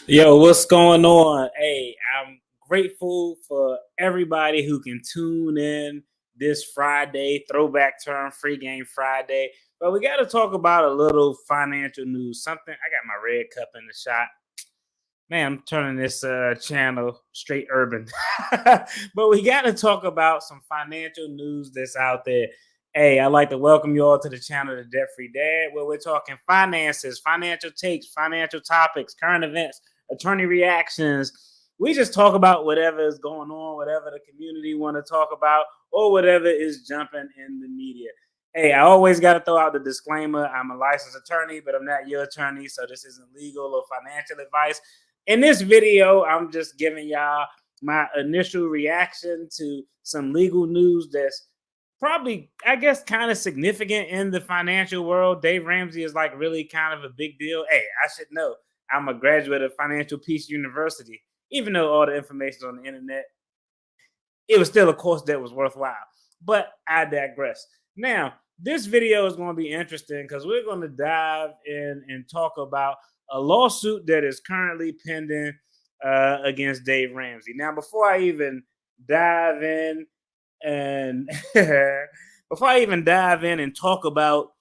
Yo, what's going on? Hey, I'm grateful for everybody who can tune in this Friday, throwback term, free game Friday. But we got to talk about a little financial news. Something I got my red cup in the shot. Man, I'm turning this channel straight urban. But we got to talk about some financial news that's out there. Hey, I'd like to welcome you all to the channel, The Debt Free Dad, where we're talking finances, financial takes, financial topics, current events, attorney reactions. We just talk about whatever is going on, whatever the community want to talk about, or whatever is jumping in the media. Hey, I always got to throw out the disclaimer. I'm a licensed attorney, but I'm not your attorney, so this isn't legal or financial advice. In this video, I'm just giving y'all my initial reaction to some legal news that's probably, I guess, kind of significant in the financial world. Dave Ramsey is like really kind of a big deal. Hey, I should know. I'm a graduate of Financial Peace University. Even though all the information is on the internet, it was still a course that was worthwhile. But I digress. Now, this video is going to be interesting because we're going to dive in and talk about a lawsuit that is currently pending against Dave Ramsey. Now, before I even dive in and talk about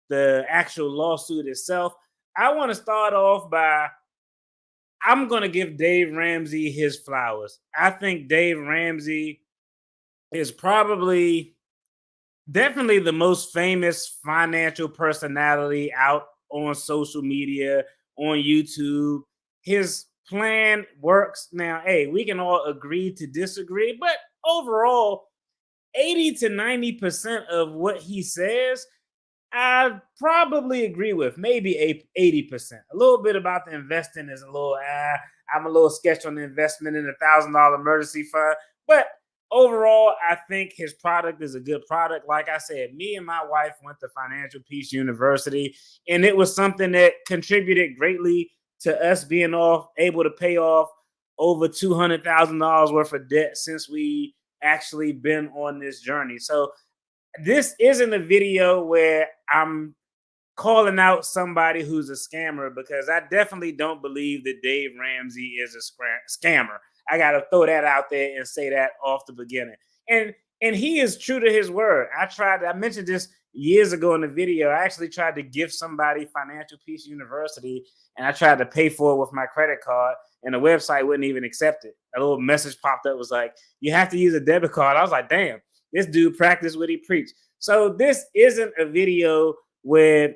the actual lawsuit itself, I want to start off by I'm going to give Dave Ramsey his flowers. I think Dave Ramsey is definitely the most famous financial personality out on social media, on YouTube. His plan works. Now, hey, we can all agree to disagree, but overall, 80 to 90% of what he says, I probably agree with. Maybe 80%. A little bit about the investing is a little, I'm a little sketch on the investment in $1,000 emergency fund, but overall, I think his product is a good product. Like I said, me and my wife went to Financial Peace University, and it was something that contributed greatly to us being able to pay off over $200,000 worth of debt since we actually been on this journey. So this isn't a video where I'm calling out somebody who's a scammer, because I definitely don't believe that Dave Ramsey is a scammer. I got to throw that out there and say that off the beginning. And he is true to his word. I mentioned this years ago in the video. I actually tried to give somebody Financial Peace University, and I tried to pay for it with my credit card, and the website wouldn't even accept it. A little message popped up, was like, you have to use a debit card. I was like, damn, this dude practiced what he preached. So this isn't a video where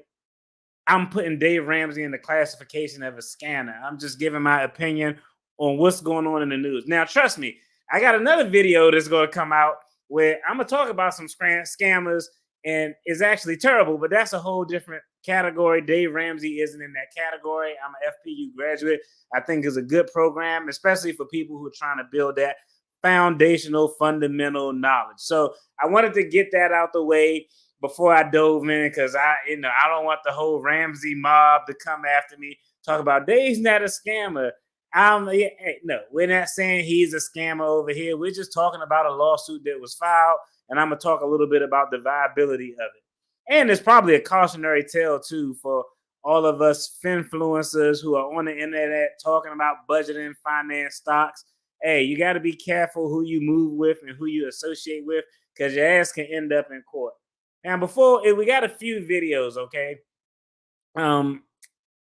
I'm putting Dave Ramsey in the classification of a scammer. I'm just giving my opinion on what's going on in the news. Now, trust me, I got another video that's going to come out where I'm going to talk about some scammers, and it's actually terrible, but that's a whole different category. Dave Ramsey isn't in that category. I'm an FPU graduate. I think it's a good program, especially for people who are trying to build that foundational, fundamental knowledge. So I wanted to get that out the way before I dove in, because I don't want the whole Ramsey mob to come after me, talk about Dave's not a scammer. No, we're not saying he's a scammer over here. We're just talking about a lawsuit that was filed, and I'm gonna talk a little bit about the viability of it. And it's probably a cautionary tale too for all of us finfluencers who are on the internet talking about budgeting, finance, stocks. Hey, you got to be careful who you move with and who you associate with, because your ass can end up in court. Now, we got a few videos, okay? I'm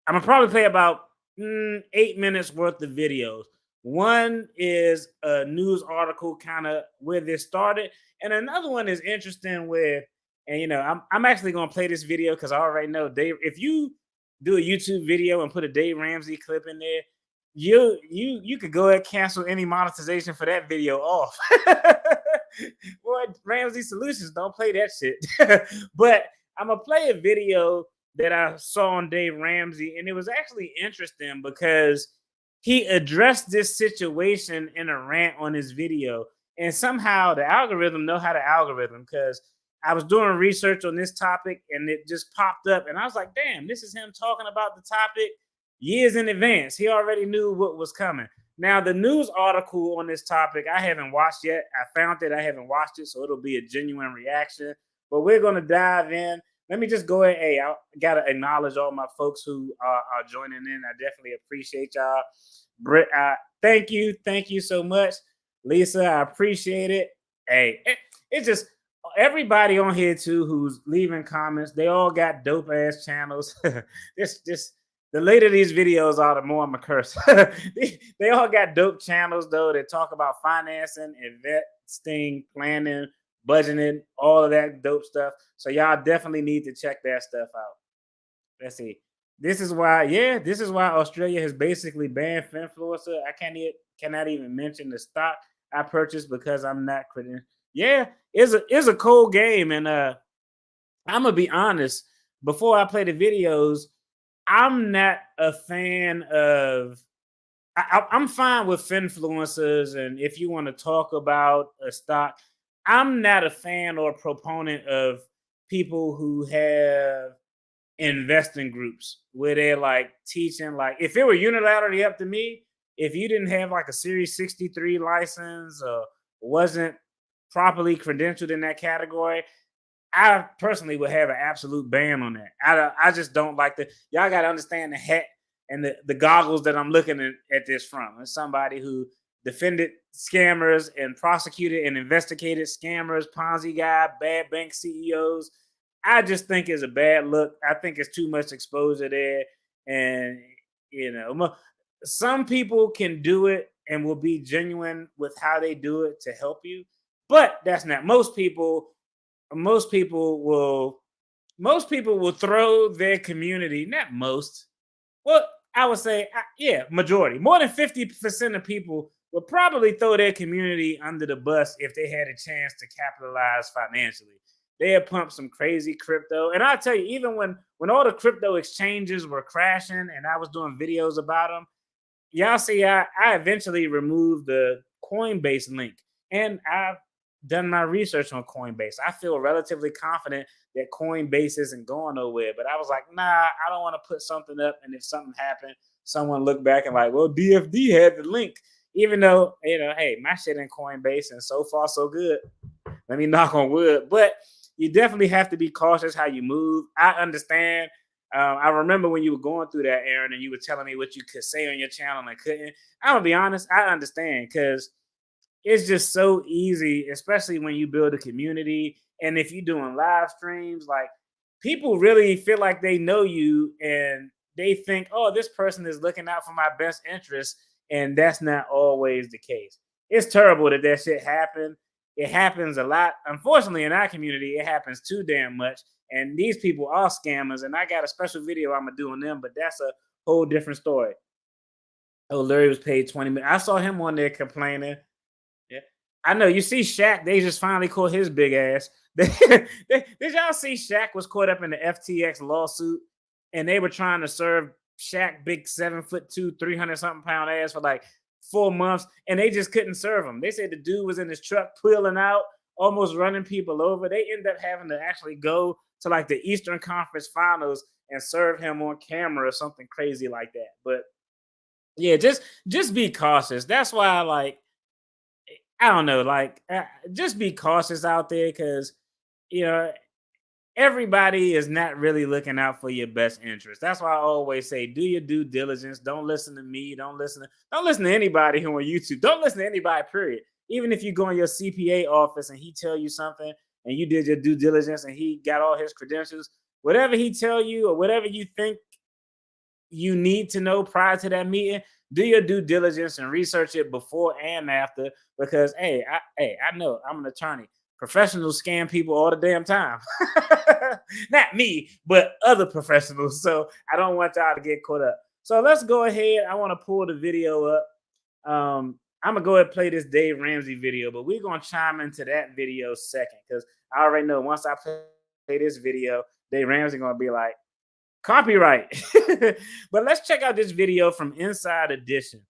gonna probably play about 8 minutes worth of videos. One is a news article, kind of where this started, and another one is interesting where, and I'm actually gonna play this video because I already know Dave. If you do a YouTube video and put a Dave Ramsey clip in there, you could go ahead and cancel any monetization for that video off. Boy, Ramsey Solutions, don't play that shit. But I'm gonna play a video that I saw on Dave Ramsey, and it was actually interesting because he addressed this situation in a rant on his video, and somehow the algorithm know how to algorithm, because I was doing research on this topic and it just popped up, and I was like, damn, this is him talking about the topic years in advance. He already knew what was coming. Now, the news article on this topic, I haven't watched yet. I found it, I haven't watched it, so it'll be a genuine reaction. But we're going to dive in. let me just go ahead. Hey, I gotta acknowledge all my folks who are joining in. I definitely appreciate y'all. Britt, thank you so much, Lisa. I appreciate it. Hey, it's just everybody on here too who's leaving comments. They all got dope ass channels. this the later these videos are, the more I'm a curse. They all got dope channels though that talk about financing, investing, planning, budgeting, all of that dope stuff. So y'all definitely need to check that stuff out. Let's see. This is why Australia has basically banned Finfluencer. Cannot even mention the stock I purchased because I'm not credited. Yeah, it's a cold game, and I'm gonna be honest. Before I play the videos, I'm not a fan of. I'm fine with Finfluencers, and if you want to talk about a stock, I'm not a fan or proponent of people who have investing groups where they're like teaching. Like, if it were unilaterally up to me, if you didn't have like a Series 63 license or wasn't properly credentialed in that category, I personally would have an absolute ban on that. I just don't like the. Y'all got to understand the hat and the goggles that I'm looking at this from. As somebody who defended scammers and prosecuted and investigated scammers, Ponzi guy, bad bank CEOs. I just think it's a bad look. I think it's too much exposure there. And, some people can do it and will be genuine with how they do it to help you. But that's not most people. Most people will throw their community, not most. Well, I would say, yeah, majority. More than 50% of people would probably throw their community under the bus if they had a chance to capitalize financially. They had pumped some crazy crypto. And I'll tell you, even when all the crypto exchanges were crashing and I was doing videos about them, y'all see, I eventually removed the Coinbase link. And I've done my research on Coinbase. I feel relatively confident that Coinbase isn't going nowhere. But I was like, nah, I don't want to put something up. And if something happened, someone looked back and like, well, DFD had the link. Even though, hey, my shit in Coinbase and so far so good. Let me knock on wood. But you definitely have to be cautious how you move. I understand. I remember when you were going through that, Aaron, and you were telling me what you could say on your channel and couldn't. I'm gonna be honest, I understand, because it's just so easy, especially when you build a community. And if you're doing live streams, like, people really feel like they know you and they think, oh, this person is looking out for my best interest. And that's not always the case. It's terrible that shit happened. It happens a lot. Unfortunately, in our community, it happens too damn much. And these people are scammers. And I got a special video I'm going to do on them, but that's a whole different story. Oh, Larry was paid 20 million. I saw him on there complaining. Yeah, I know. You see Shaq, they just finally caught his big ass. Did y'all see Shaq was caught up in the FTX lawsuit, and they were trying to serve Shaq big 7'2", 300-something pound ass for like 4 months, and they just couldn't serve him. They said the dude was in his truck pulling out, almost running people over. They ended up having to actually go to like the Eastern Conference Finals and serve him on camera or something crazy like that. But yeah, just be cautious. That's why I don't know, just be cautious out there, because you know everybody is not really looking out for your best interest. That's why I always say, do your due diligence. Don't listen to me. Don't listen to anybody who on YouTube. Don't listen to anybody, period. Even if you go in your CPA office and he tell you something and you did your due diligence and he got all his credentials, whatever he tell you or whatever you think you need to know prior to that meeting, do your due diligence and research it before and after. Because I know I'm an attorney. Professionals scam people all the damn time. Not me, but other professionals. So I don't want y'all to get caught up. So let's go ahead. I want to pull the video up. I'm gonna go ahead and play this Dave Ramsey video, but we're gonna chime into that video second, because I already know once I play this video, Dave Ramsey gonna be like, copyright. But let's check out this video from Inside Edition.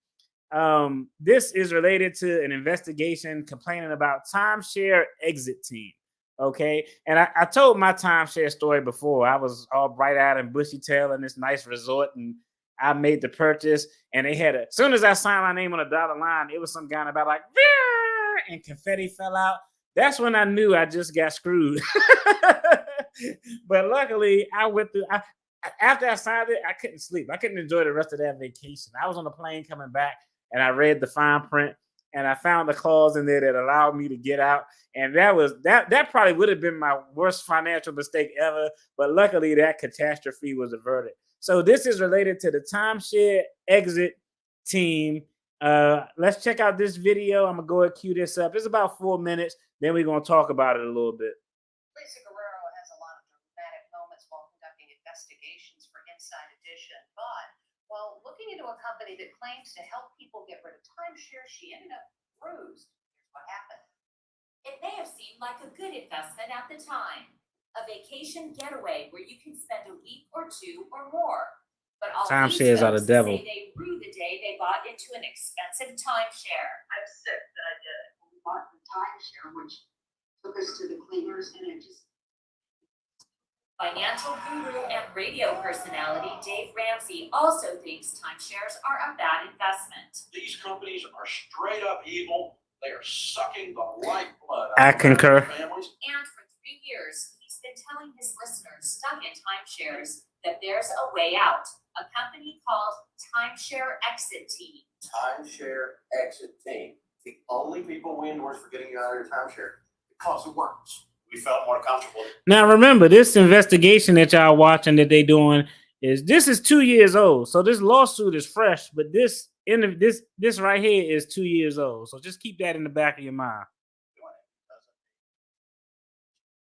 This is related to an investigation complaining about Timeshare Exit Team. Okay. And I told my timeshare story before. I was all bright eyed and bushy tailed in this nice resort, and I made the purchase. And they had as soon as I signed my name on a dotted line, it was some guy about like, and confetti fell out. That's when I knew I just got screwed. But luckily, I went through. After I signed it, I couldn't sleep. I couldn't enjoy the rest of that vacation. I was on the plane coming back, and I read the fine print, and I found the clause in there that allowed me to get out. And that probably would have been my worst financial mistake ever. But luckily, that catastrophe was averted. So this is related to the Timeshare Exit Team. Let's check out this video. I'm gonna go and cue this up. It's about 4 minutes. Then we're gonna talk about it a little bit. Lisa Guerrero has a lot of dramatic moments while conducting investigations for Inside Edition, but while looking into a company that claims to help people get rid of timeshare, she ended up bruised. Here's what happened. It may have seemed like a good investment at the time. A vacation getaway where you can spend a week or two or more. But all Timeshares are the devil. say they rue the day they bought into an expensive timeshare. I'm sick that I did it. We bought the timeshare, which took us to the cleaners, and it just. Financial guru and radio personality Dave Ramsey also thinks timeshares are a bad investment. These companies are straight up evil. They are sucking the lifeblood I out of concur. families. And for 3 years, he's been telling his listeners stuck in timeshares that there's a way out. A company called Timeshare Exit Team. Timeshare Exit Team. The only people we endorse for getting you out of your timeshare because it works. We felt more comfortable. Now remember, this investigation that y'all watching that they doing is 2 years old. So this lawsuit is fresh, but this right here is 2 years old. So just keep that in the back of your mind.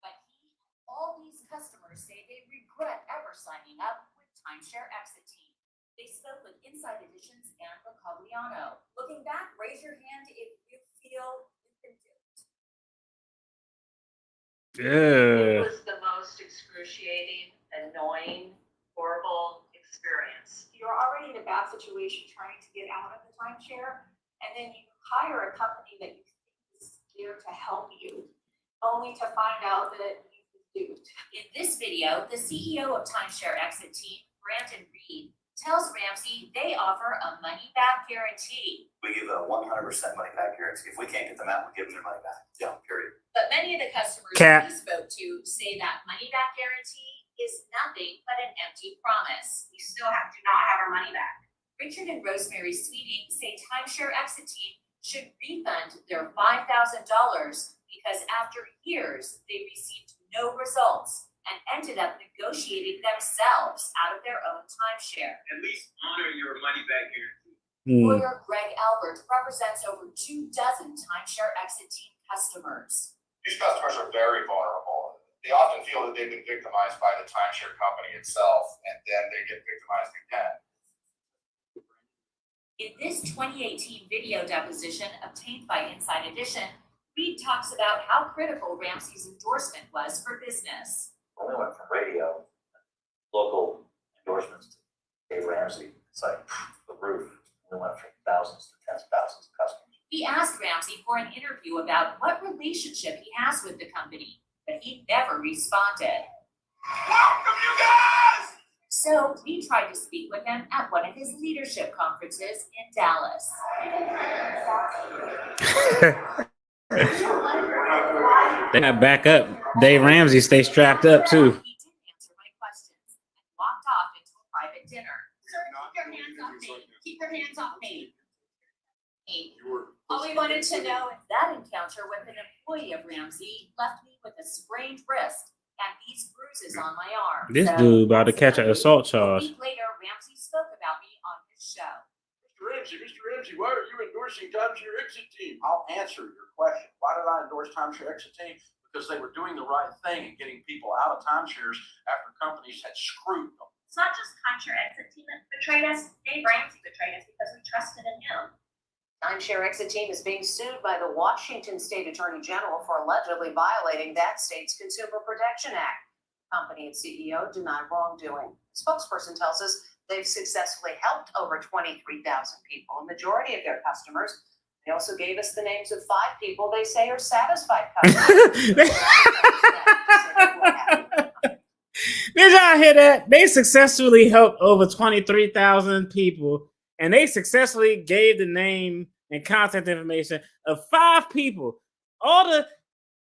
But all these customers say they regret ever signing up with Timeshare Exit Team. They spoke with Inside Edition's Anne Rocagliano. Looking back, raise your hand if you feel you can do it. It was the most excruciating, annoying, horrible experience. You're already in a bad situation trying to get out of the timeshare, and then you hire a company that you think is there to help you, only to find out that you've been duped. In this video, the CEO of Timeshare Exit Team, Brandon Reed, tells Ramsey they offer a money-back guarantee. We give a 100% money back guarantee. If we can't get them out, we give them their money back. Yeah, period. But many of the customers Cat. we spoke to say that money-back guarantee is nothing but an empty promise. We still do not have our money back. Richard and Rosemary Sweeting say Timeshare Exit Team should refund their $5,000 because after years, they received no results and ended up negotiating themselves out of their own timeshare. At least honor your money back guarantee. Lawyer Greg Albert represents over 24 Timeshare Exit Team customers. These customers are very vulnerable. They often feel that they've been victimized by the timeshare company itself, and then they get victimized again. In this 2018 video deposition obtained by Inside Edition, Reed talks about how critical Ramsey's endorsement was for business. When we went from radio, local endorsements to Dave Ramsey, it's like the roof. We went from thousands to tens of thousands of customers. We asked Ramsey for an interview about what relationship he has with the company, but he never responded. Welcome, you guys! So we tried to speak with him at one of his leadership conferences in Dallas. They got back up. Dave Ramsey stay strapped up too. He didn't answer my questions and walked off into a private dinner. Sir, keep your hands off me. Keep your hands off me. All we wanted to know is that encounter with an employee of Ramsey left me with a sprained wrist and these bruises on my arm. This dude about to catch an assault charge. A week later, Ramsey spoke about me on his show. Mr. Ramsey, why are you endorsing Timeshare Exit Team? I'll answer your question. Why did I endorse Timeshare Exit Team? Because they were doing the right thing and getting people out of timeshares after companies had screwed them. It's not just Timeshare Exit Team that betrayed us. Dave Ramsey betrayed us because we trusted in him. Timeshare Exit Team is being sued by the Washington State Attorney General for allegedly violating that state's Consumer Protection Act. Company and CEO deny wrongdoing. Spokesperson tells us they've successfully helped over 23,000 people, a majority of their customers. They also gave us the names of 5 people they say are satisfied customers. Did y'all hear that? They successfully helped over 23,000 people, and they successfully gave the name and contact information of 5 people.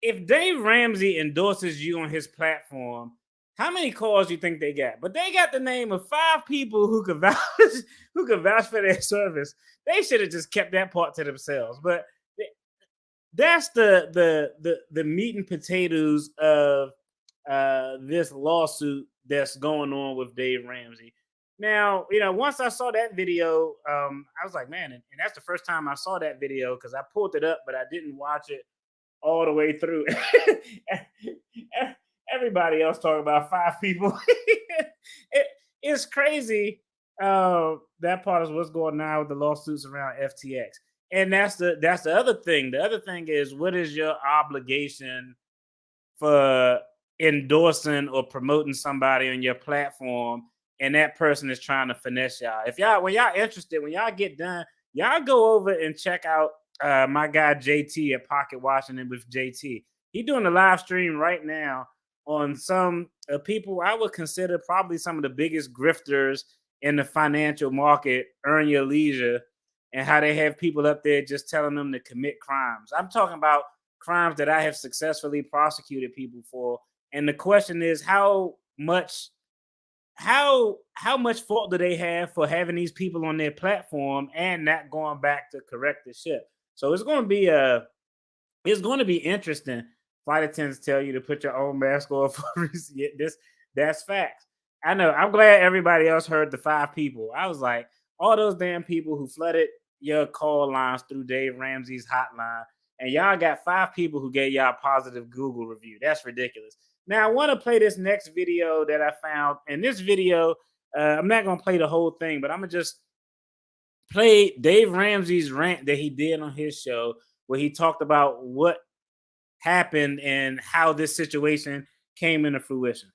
if Dave Ramsey endorses you on his platform, how many calls you think they got? But they got the name of 5 people who could vouch for their service. They should have just kept that part to themselves. But that's the meat and potatoes of this lawsuit that's going on with Dave Ramsey. Now, once I saw that video, I was like, man, and that's the first time I saw that video because I pulled it up, but I didn't watch it all the way through. Everybody else talking about 5 people. It's crazy. That part is what's going on with the lawsuits around FTX, and that's the other thing. The other thing is, what is your obligation for endorsing or promoting somebody on your platform, and that person is trying to finesse y'all? When y'all interested, when y'all get done, y'all go over and check out my guy JT at Pocket Washington with JT. He's doing a live stream right now on some people I would consider probably some of the biggest grifters in the financial market. Earn your leisure, and how they have people up there just telling them to commit crimes. I'm talking about crimes that I have successfully prosecuted people for. And the question is, how much fault do they have for having these people on their platform and not going back to correct the ship? So it's going to be interesting. Flight attendants tell you to put your own mask on for that's facts. I know. I'm glad everybody else heard the 5 people. I was like, all those damn people who flooded your call lines through Dave Ramsey's hotline, and y'all got 5 people who gave y'all a positive Google review. That's ridiculous. Now I want to play this next video that I found. And this video, I'm not gonna play the whole thing, but I'm gonna just play Dave Ramsey's rant that he did on his show, where he talked about what happened and how this situation came into fruition.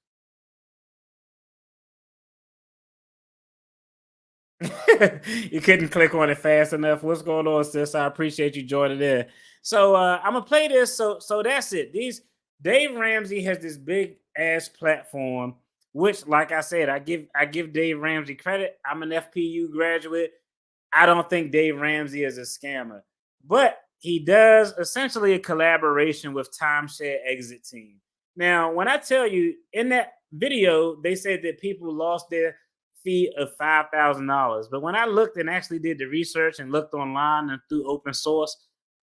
You couldn't click on it fast enough. What's going on, sis? I appreciate you joining in. So I'm gonna play this. So that's it. Dave Ramsey has this big ass platform, which, like I said, I give Dave Ramsey credit. I'm an FPU graduate. I don't think Dave Ramsey is a scammer, but he does essentially a collaboration with Timeshare Exit Team. Now, when I tell you in that video, they said that people lost their fee of $5,000. But when I looked and actually did the research and looked online and through open source,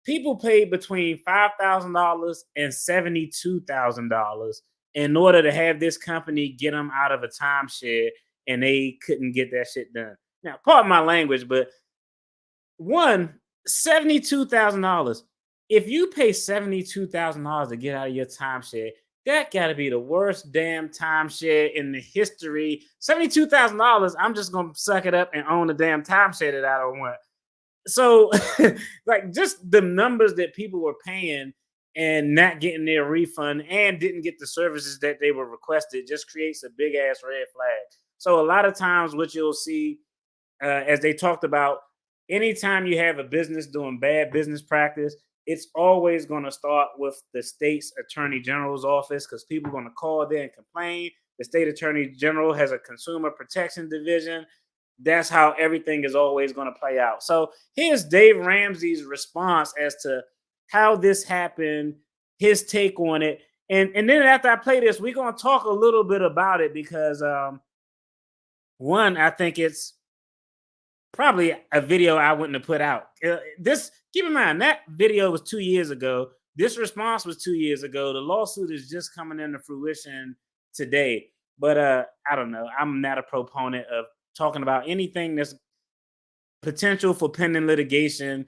people paid between $5,000 and $72,000 in order to have this company get them out of a timeshare, and they couldn't get that shit done. Now, pardon my language, but $72,000. If you pay $72,000 to get out of your timeshare, that got to be the worst damn timeshare in the history. $72,000. I'm just gonna suck it up and own the damn timeshare that I don't want. So, like, just the numbers that people were paying and not getting their refund and didn't get the services that they were requested just creates a big ass red flag. So, a lot of times, what you'll see, as they talked about, anytime you have a business doing bad business practice, it's always going to start with the state's attorney general's office, because people are going to call there and complain. The state attorney general has a consumer protection division. That's how everything is always going to play out. So here's Dave Ramsey's response as to how this happened, his take on it. And then after I play this, we're going to talk a little bit about it because, one, I think it's probably a video I wouldn't have put out. Keep in mind, that video was 2 years ago. This response was 2 years ago. The lawsuit is just coming into fruition today. But I don't know. I'm not a proponent of talking about anything that's potential for pending litigation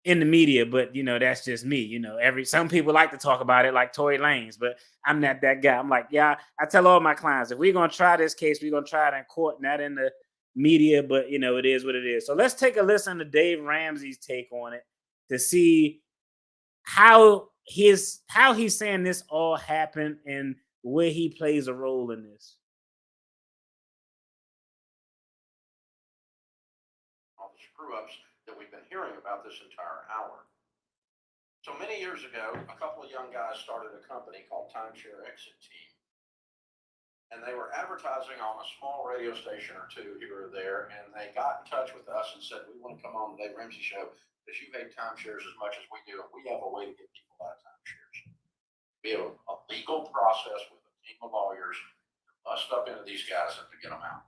in the media, but that's just me. Some people like to talk about it, like Tory Lanez, but I'm not that guy. I'm like, yeah, I tell all my clients, if we're gonna try this case, we're gonna try it in court, not in the media. But it is what it is. So let's take a listen to Dave Ramsey's take on it to see how he's saying this all happened and where he plays a role in this. All the screw ups that we've been hearing about this entire hour. So many years ago, a couple of young guys started a company called Timeshare Exit Team. And they were advertising on a small radio station or two here or there. And they got in touch with us and said, we want to come on the Dave Ramsey show because you hate timeshares as much as we do. And we have a way to get people out of timeshares. be a legal process with a team of lawyers to bust up into these guys and to get them out.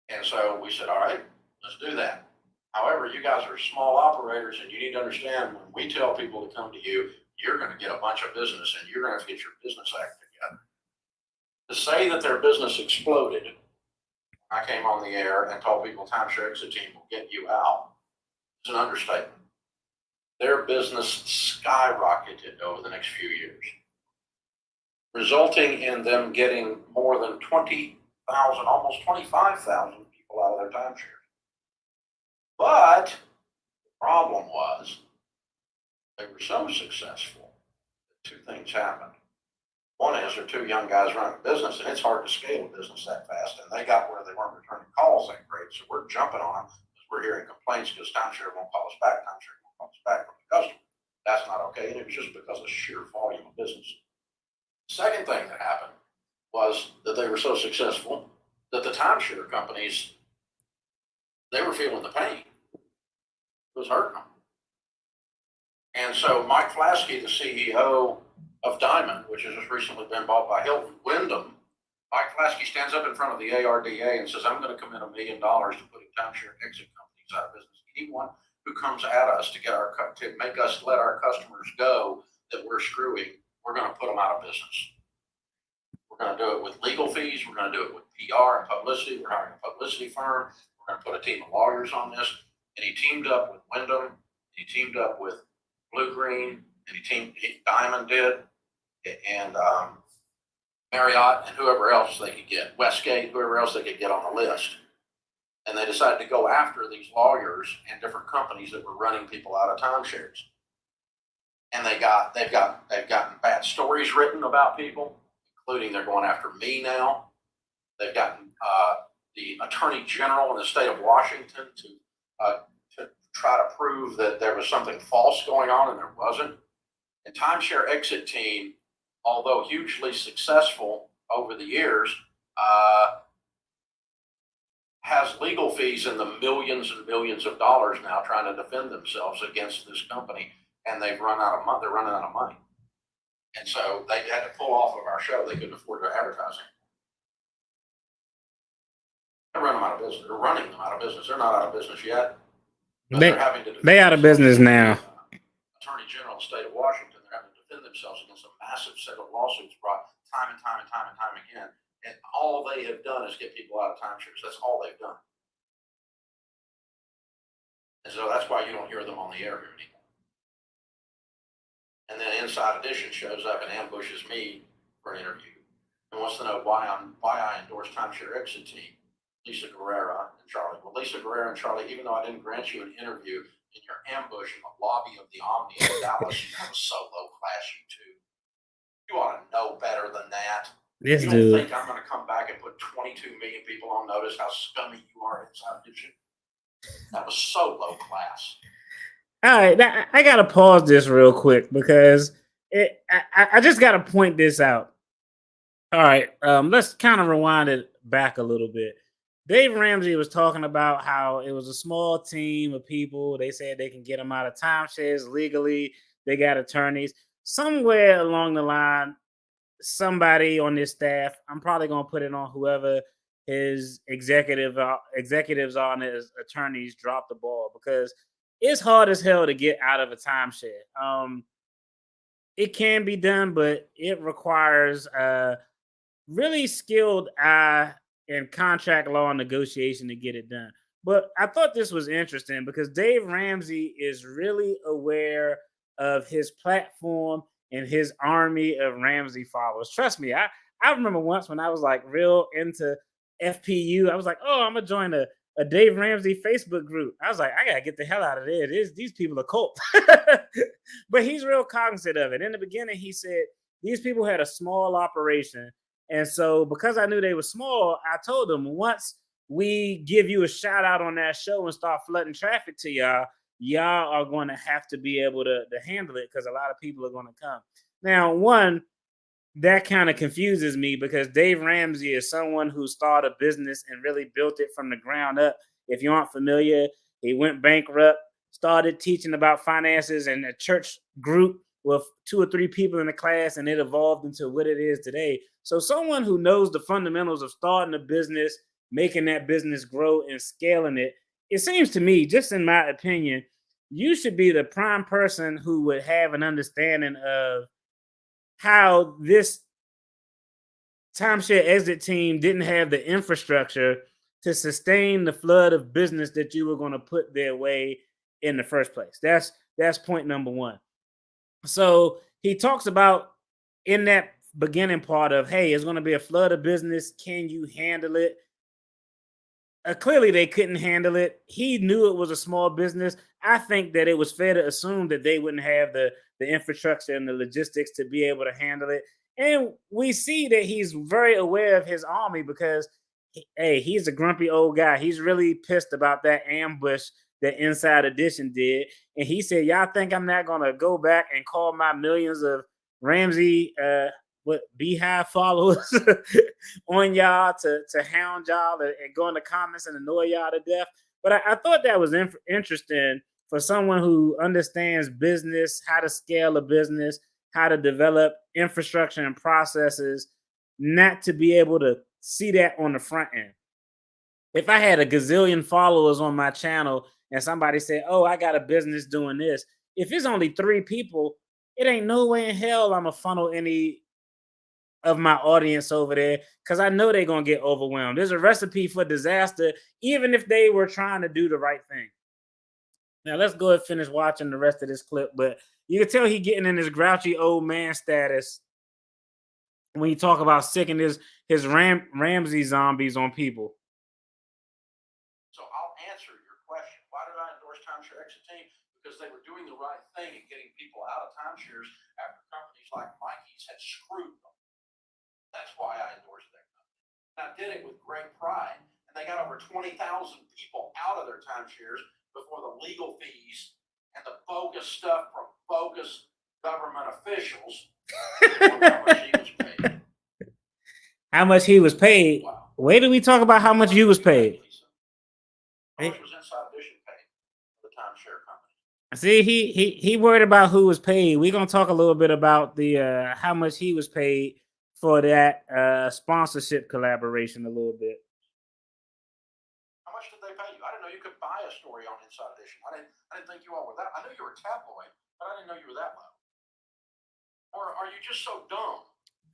And so we said, all right, let's do that. However, you guys are small operators, and you need to understand, when we tell people to come to you, you're going to get a bunch of business, and you're going to have to get your business act together. To say that their business exploded, I came on the air and told people Timeshare Exit Team will get you out, is an understatement. Their business skyrocketed over the next few years, resulting in them getting more than 20,000, almost 25,000 people out of their timeshares. But the problem was they were so successful that two things happened. One is they're two young guys running a business, and it's hard to scale a business that fast. And they got where they weren't returning calls that great, so we're jumping on them because we're hearing complaints because timeshare won't call us back. Timeshare won't call us back from the customer. That's not okay, and it was just because of sheer volume of business. Second thing that happened was that they were so successful that the timeshare companies, they were feeling the pain. It was hurting them. And so Mike Flaskey, the CEO of Diamond, which has just recently been bought by Hilton Wyndham, Mike Flaskey stands up in front of the ARDA and says, I'm going to commit $1 million to putting timeshare exit companies out of business. Anyone who comes at us to make us let our customers go that we're screwing, we're going to put them out of business. We're going to do it with legal fees. We're going to do it with PR and publicity. We're hiring a publicity firm. We're going to put a team of lawyers on this. And he teamed up with Wyndham. He teamed up with Blue Green. And Diamond did. And Marriott and whoever else they could get. Westgate, whoever else they could get on the list. And they decided to go after these lawyers and different companies that were running people out of timeshares. And they've gotten bad stories written about people, including they're going after me now. They've gotten the Attorney General in the state of Washington to try to prove that there was something false going on, and there wasn't. And Timeshare Exit Team, although hugely successful over the years, has legal fees in the millions and millions of dollars now trying to defend themselves against this company, and they've run out of money. They're running out of money. And so they had to pull off of our show. They couldn't afford their advertising. They're running them out of business. They're running them out of business. They're not out of business yet. They out of business now. Attorney General of the state of Washington, they're having to defend themselves against a massive set of lawsuits brought time and time again. And all they have done is get people out of timeshares. That's all they've done. And so that's why you don't hear them on the air here anymore. And then Inside Edition shows up and ambushes me for an interview and wants to know why I endorse Timeshare Exit Team, Lisa Guerrera and Charlie. Well, Lisa Guerrera and Charlie, even though I didn't grant you an interview in your ambush in the lobby of the Omni in Dallas, that was so low class, you two. You ought to know better than that. This you dude. don't think I'm going to come back and put 22 million people on notice how scummy you are Inside Edition? That was so low class. All right, I got to pause this real quick because I just got to point this out. All right, let's kind of rewind it back a little bit. Dave Ramsey was talking about how it was a small team of people. They said they can get them out of timeshares legally. They got attorneys. Somewhere along the line, somebody on this staff, I'm probably going to put it on whoever his executives are and his attorneys, drop the ball because it's hard as hell to get out of a timeshare. It can be done, but it requires a really skilled eye in contract law and negotiation to get it done. But I thought this was interesting because Dave Ramsey is really aware of his platform and his army of Ramsey followers. Trust me, I remember once when I was like real into FPU, I was like, oh, I'm going to join a Dave Ramsey Facebook group. I was like, I got to get the hell out of there. These people are cult. But he's real cognizant of it. In the beginning, he said these people had a small operation. And so because I knew they were small, I told them once we give you a shout out on that show and start flooding traffic to y'all are going to have to be able to handle it because a lot of people are going to come. Now, one, that kind of confuses me because Dave Ramsey is someone who started a business and really built it from the ground up. If you aren't familiar, he went bankrupt, started teaching about finances in a church group with 2 or 3 people in the class, and it evolved into what it is today. So someone who knows the fundamentals of starting a business, making that business grow and scaling it, it seems to me, just in my opinion, you should be the prime person who would have an understanding of how this timeshare exit team didn't have the infrastructure to sustain the flood of business that you were going to put their way in the first place. That's point number one. So he talks about in that beginning part of, hey, it's going to be a flood of business. Can you handle it? Clearly, they couldn't handle it. He knew it was a small business. I think that it was fair to assume that they wouldn't have the infrastructure and the logistics to be able to handle it. And we see that he's very aware of his army because, hey, he's a grumpy old guy. He's really pissed about that ambush that Inside Edition did. And he said, y'all think I'm not going to go back and call my millions of Ramsey Beehive followers on y'all to hound y'all and go in the comments and annoy y'all to death. But I thought that was interesting for someone who understands business, how to scale a business, how to develop infrastructure and processes, not to be able to see that on the front end. If I had a gazillion followers on my channel and somebody said, oh, I got a business doing this, if it's only 3 people, it ain't no way in hell I'm gonna funnel any of my audience over there because I know they're gonna get overwhelmed. There's a recipe for disaster, even if they were trying to do the right thing. Now let's go and finish watching the rest of this clip, but you can tell he getting in his grouchy old man status when you talk about sicking his Ramsey zombies on people. So I'll answer your question. Why did I endorse Timeshare Exit Team? Because they were doing the right thing and getting people out of timeshares after companies like Mikey's had screwed them. That's why I endorsed that company. And I did it with great pride. And they got over 20,000 people out of their timeshares before the legal fees and the bogus stuff from bogus government officials. How much he was paid? Wow. Wait till we talk about how much you was paid. How much was Inside Edition paid for the timeshare company? See, he worried about who was paid. We're gonna talk a little bit about the how much he was paid for that sponsorship collaboration a little bit. How much did they pay you? I didn't know you could buy a story on Inside Edition. I didn't think you all were that. I knew you were tabloid, but I didn't know you were that low. Or are you just so dumb?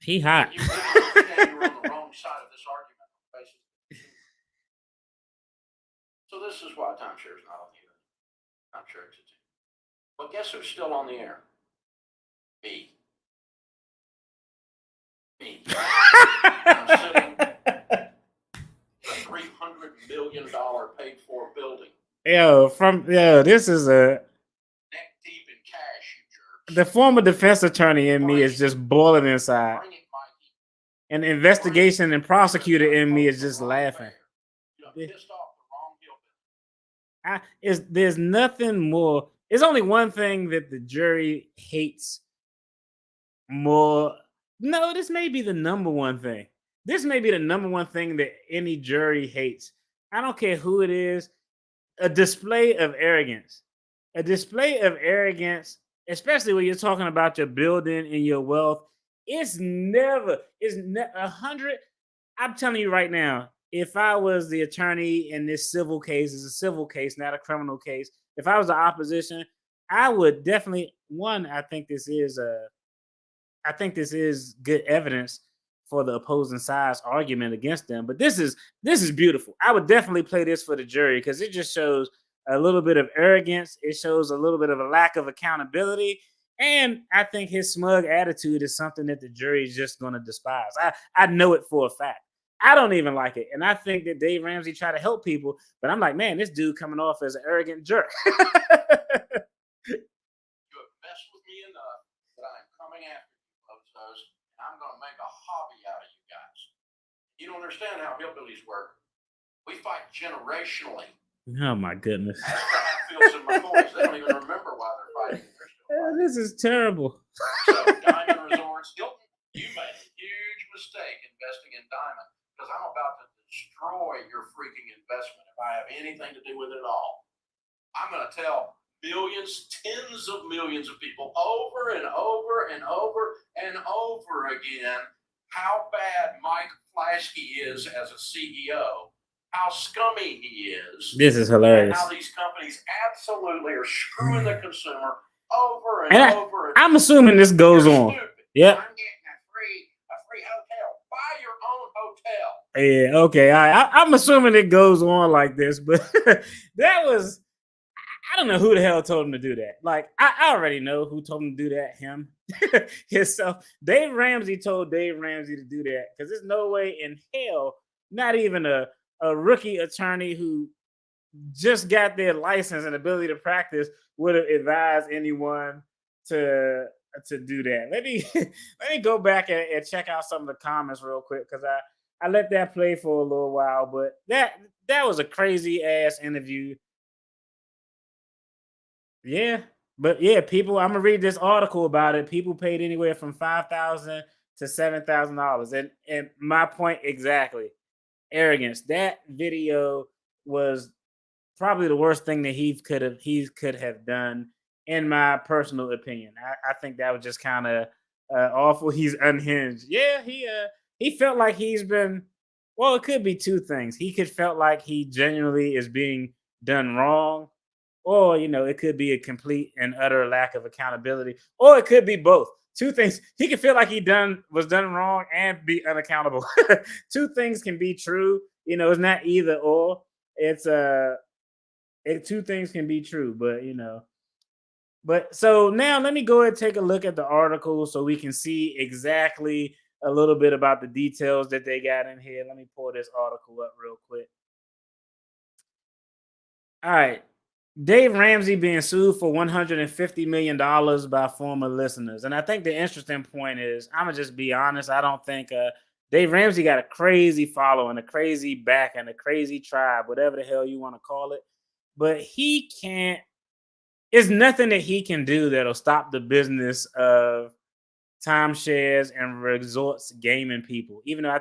He hot. You didn't understand you were on the wrong side of this argument, basically. So this is why timeshare is not on the air. Timeshare Exit Team. But guess who's still on the air? Me. Me. I'm sitting in a $300 million paid for building. This is a Neck deep in cash, you jerks. the former defense attorney in me is just boiling inside. Bring it, Mikey. And the investigation and prosecutor in me is just laughing. You pissed off the wrong hillbilly. There's nothing more. There's only one thing that the jury hates more. No, this may be the number one thing. This may be the number one thing that any jury hates. I don't care who it is. A display of arrogance. A display of arrogance, especially when you're talking about your building and your wealth. It's 100. I'm telling you right now, if I was the attorney in this civil case, it's a civil case, not a criminal case. If I was the opposition, I would definitely I think this is good evidence for the opposing side's argument against them. But this is beautiful. I would definitely play this for the jury because it just shows a little bit of arrogance. It shows a little bit of a lack of accountability. And I think his smug attitude is something that the jury is just going to despise. I know it for a fact. I don't even like it. And I think that Dave Ramsey tried to help people. But I'm like, man, this dude coming off as an arrogant jerk. You have messed with me enough that I'm coming after you, Bozos, and I'm going to make a hobby out of you guys. You don't understand how hillbillies work. We fight generationally. Oh, my goodness. That's the Hatfields and McCoys. They don't even remember why they're fighting. This is terrible. So, Diamond Resorts, Hilton, you made a huge mistake investing in Diamond because I'm about to destroy your freaking investment if I have anything to do with it at all. I'm going to tell millions, tens of millions of people over and over and over and over again how bad Mike Flaschke is as a CEO, how scummy he is. This is And hilarious. how these companies absolutely are screwing the consumer over and And over. And I'm assuming this goes You're on. stupid. Yep. I'm getting a free hotel. Buy your own hotel. Yeah, okay. I'm assuming it goes on like this, but that was, I don't know who the hell told him to do that. Like, I already know who told him to do that, him, himself. Dave Ramsey told Dave Ramsey to do that because there's no way in hell, not even a rookie attorney who just got their license and ability to practice would have advised anyone to do that. Let me let me go back and check out some of the comments real quick because I let that play for a little while, but that was a crazy ass interview. Yeah, but yeah, people. I'm gonna read this article about it. People paid anywhere from $5,000 to $7,000, and my point exactly. Arrogance. That video was probably the worst thing that he could have done, in my personal opinion. I think that was just kind of awful. He's unhinged. Yeah, he felt like he's been. Well, it could be two things. He could felt like he genuinely is being done wrong, or it could be a complete and utter lack of accountability, or it could be both. Two things. He could feel like he was done wrong and be unaccountable. Two things can be true. It's not either or. It's two things can be true, but so now let me go ahead and take a look at the article so we can see exactly a little bit about the details that they got in here. Let me pull this article up real quick. All right. Dave Ramsey being sued for $150 million by former listeners. And I think the interesting point is, I'm going to just be honest. I don't think Dave Ramsey got a crazy following, a crazy back, and a crazy tribe, whatever the hell you want to call it. But he can't, there's nothing that he can do that'll stop the business of timeshares and resorts gaming people. Even though I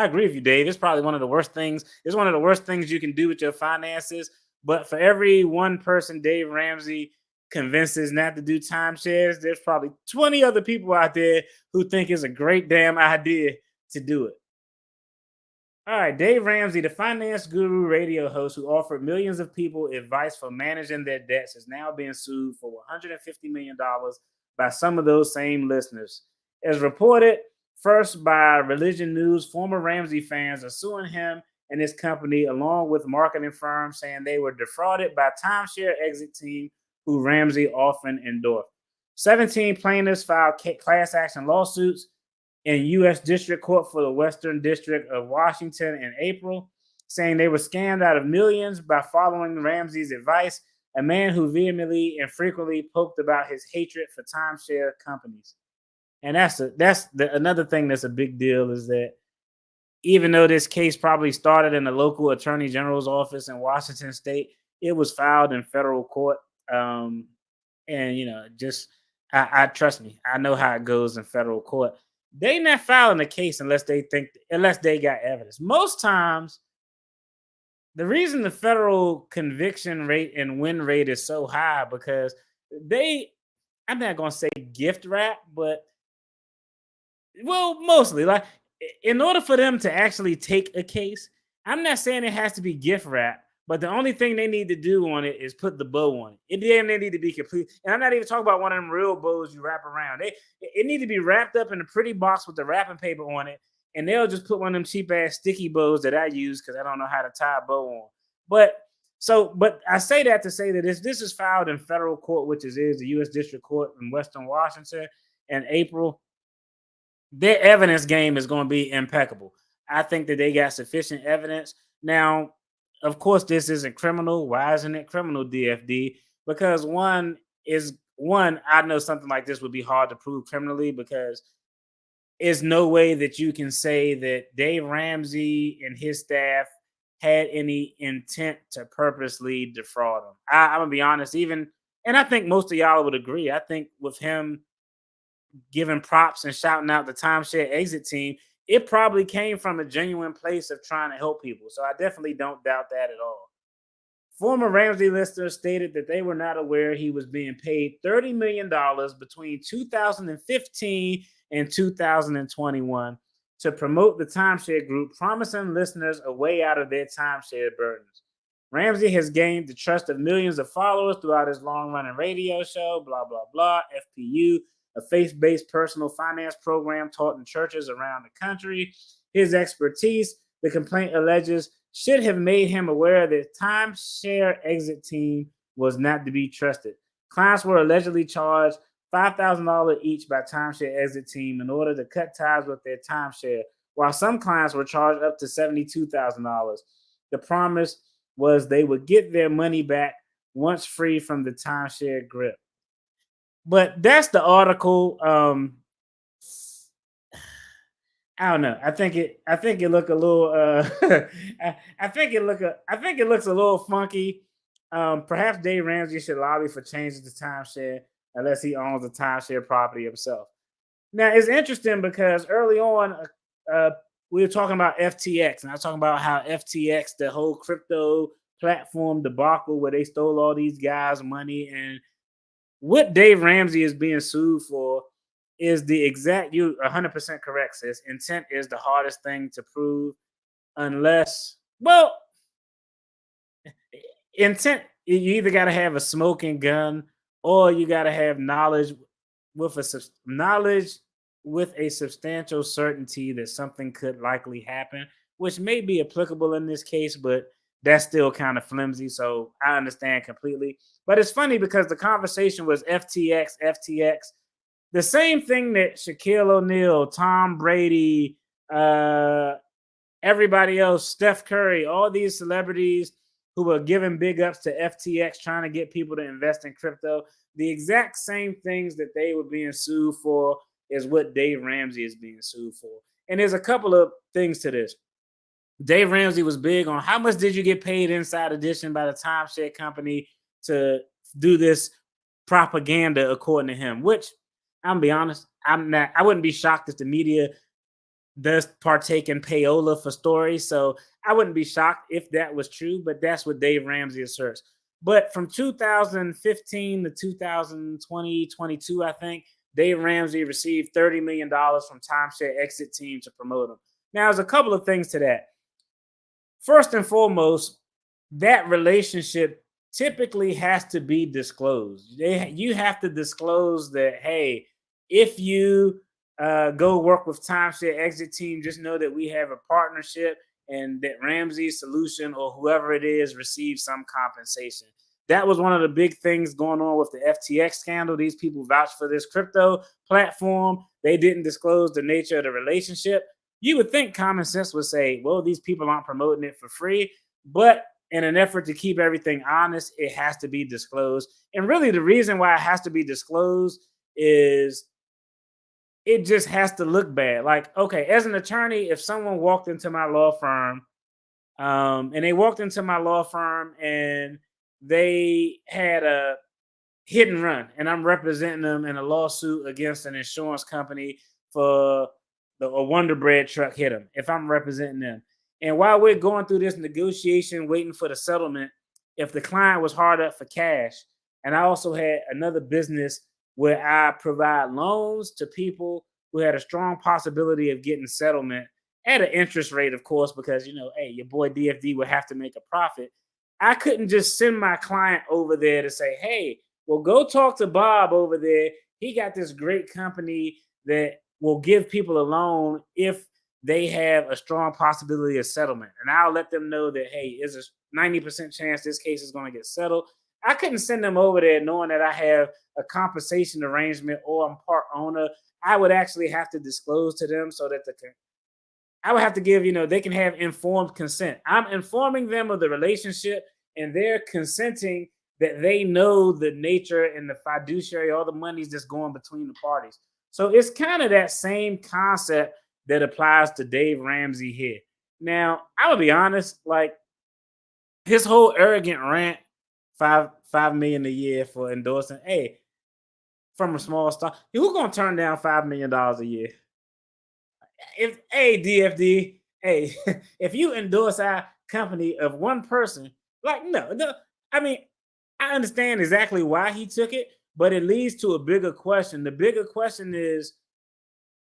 agree with you, Dave. It's probably one of the worst things. It's one of the worst things you can do with your finances. But for every one person Dave Ramsey convinces not to do timeshares, there's probably 20 other people out there who think it's a great damn idea to do it. All right, Dave Ramsey, the finance guru radio host who offered millions of people advice for managing their debts, is now being sued for $150 million by some of those same listeners. As reported first by Religion News, former Ramsey fans are suing him and his company, along with marketing firms, saying they were defrauded by Timeshare Exit Team, who Ramsey often endorsed. 17 plaintiffs filed class action lawsuits in U.S. District Court for the Western District of Washington in April, saying they were scammed out of millions by following Ramsey's advice, a man who vehemently and frequently poked about his hatred for timeshare companies. And another thing that's a big deal is that even though this case probably started in the local attorney general's office in Washington State, it was filed in federal court. And I trust me, I know how it goes in federal court. They not filing a case unless they got evidence. Most times, the reason the federal conviction rate and win rate is so high because I'm not gonna say gift wrap, but mostly like in order for them to actually take a case, I'm not saying it has to be gift wrap, but the only thing they need to do on it is put the bow on it. They need to be complete. And I'm not even talking about one of them real bows you wrap around. It need to be wrapped up in a pretty box with the wrapping paper on it. And they'll just put one of them cheap ass sticky bows that I use because I don't know how to tie a bow on. But I say that to say that this is filed in federal court, which is the U.S. District Court in Western Washington in April. Their evidence game is going to be impeccable. I think that they got sufficient evidence. Now, of course, this isn't criminal. Why isn't it criminal, DFD? Because one, I know something like this would be hard to prove criminally because there's no way that you can say that Dave Ramsey and his staff had any intent to purposely defraud them. I'm going to be honest, and I think most of y'all would agree. I think with him giving props and shouting out the Timeshare Exit Team, it probably came from a genuine place of trying to help people. So I definitely don't doubt that at all. Former Ramsey listeners stated that they were not aware he was being paid $30 million between 2015 and 2021 to promote the timeshare group, promising listeners a way out of their timeshare burdens. Ramsey has gained the trust of millions of followers throughout his long-running radio show, blah, blah, blah, FPU, a faith-based personal finance program taught in churches around the country. His expertise, the complaint alleges, should have made him aware that Timeshare Exit Team was not to be trusted. Clients were allegedly charged $5,000 each by Timeshare Exit Team in order to cut ties with their timeshare, while some clients were charged up to $72,000. The promise was they would get their money back once free from the timeshare grip. But that's the article. I don't know. I think it look a little. I think it looks a little funky. Perhaps Dave Ramsey should lobby for changes to timeshare unless he owns the timeshare property himself. Now it's interesting because early on, we were talking about FTX, and I was talking about how FTX, the whole crypto platform debacle, where they stole all these guys' money, and what Dave Ramsey is being sued for is the exact, you 100% correct, sis. Intent is the hardest thing to prove unless, well, intent, you either got to have a smoking gun or you got to have knowledge with a substantial certainty that something could likely happen, which may be applicable in this case, but that's still kind of flimsy. So I understand completely. But it's funny because the conversation was FTX. The same thing that Shaquille O'Neal, Tom Brady, everybody else, Steph Curry, all these celebrities who were giving big ups to FTX, trying to get people to invest in crypto, the exact same things that they were being sued for is what Dave Ramsey is being sued for. And there's a couple of things to this. Dave Ramsey was big on how much did you get paid inside edition by the timeshare company to do this propaganda, according to him, which I'm gonna be honest, I wouldn't be shocked if the media does partake in payola for stories. So I wouldn't be shocked if that was true, but that's what Dave Ramsey asserts. But from 2015 to 2020, 22, I think, Dave Ramsey received $30 million from Timeshare Exit Team to promote him. Now, there's a couple of things to that. First and foremost, that relationship typically has to be disclosed. You have to disclose that, hey, if you go work with Timeshare Exit Team, just know that we have a partnership and that Ramsey's solution or whoever it is receives some compensation. That was one of the big things going on with the FTX scandal. These people vouched for this crypto platform. They didn't disclose the nature of the relationship. You would think common sense would say, well, these people aren't promoting it for free, but in an effort to keep everything honest, it has to be disclosed. And really the reason why it has to be disclosed is it just has to look bad. Like, okay, as an attorney, if someone walked into my law firm and they had a hit and run and I'm representing them in a lawsuit against an insurance company for a Wonder Bread truck hit them, if I'm representing them. And while we're going through this negotiation, waiting for the settlement, if the client was hard up for cash, and I also had another business where I provide loans to people who had a strong possibility of getting settlement at an interest rate, of course, because, hey, your boy DFD would have to make a profit. I couldn't just send my client over there to say, hey, well, go talk to Bob over there. He got this great company that will give people a loan if they have a strong possibility of settlement. And I'll let them know that, hey, there's a 90% chance this case is going to get settled. I couldn't send them over there knowing that I have a compensation arrangement or I'm part owner. I would actually have to disclose to them so that I would have to give, they can have informed consent. I'm informing them of the relationship and they're consenting that they know the nature and the fiduciary, all the monies that's going between the parties. So it's kind of that same concept that applies to Dave Ramsey here. Now, I'm gonna be honest, like his whole arrogant rant, $5 million a year for endorsing, hey, from a small stock, who's gonna turn down $5 million a year? DFD, hey, if you endorse our company of one person, like no, I mean, I understand exactly why he took it, but it leads to a bigger question. The bigger question is,